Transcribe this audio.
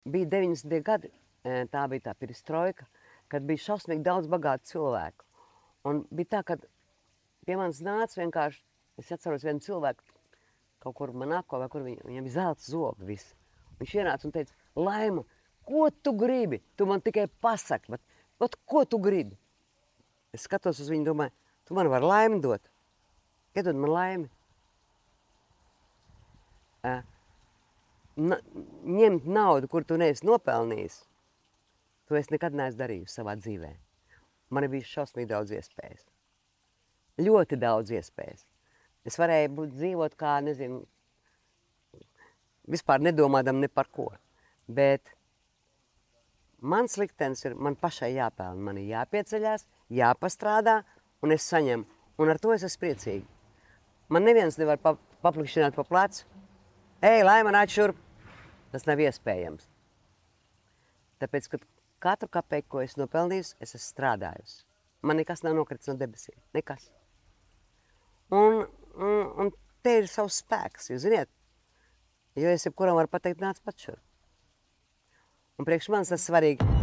bija 90. gadi, tā bija tā perestroika, kad bija šausmīgi daudz bagātu cilvēku. Un bija tā, ka pie manis nāca vienkārši, es atceros vienu cilvēku, kaut kur Manako, vai kur viņam bija zelta zobi visi. Viņš ienāca un teica, Laima, ko tu gribi? Tu man tikai pasaki, bet ko tu gribi? Es skatos uz viņu, domāju, tu man vari laimi dot. Iedod man laimi. Ņemt naudu, kur tu neesi nopelnījis, to es nekad neesmu darījusi savā dzīvē. Man bija šausmīgi daudz iespējas. Ļoti daudz iespējas. Es varēju dzīvot kā, nezinu, vispār nedomādam ne par ko. Bet mans liktenis ir, man pašai jāpelna, man ir jāpieceļās, jāpastrādā, un es saņemu. Un ar to es esmu priecīgi. Man neviens nevar paplikšķināt pa plecu. Ej, Laima, nāc šurp! Tas nav iespējams. Tāpēc, ka katru kapeiku, ko es nopelnījusi, es esmu strādājusi. Man nekas nav nokritis no debesīm. Nekas. Un te ir savs spēks, jūs ziniet? Jo es jebkuram varu pateikt, nāc pat šurp. Un priekš manis tas svarīgi.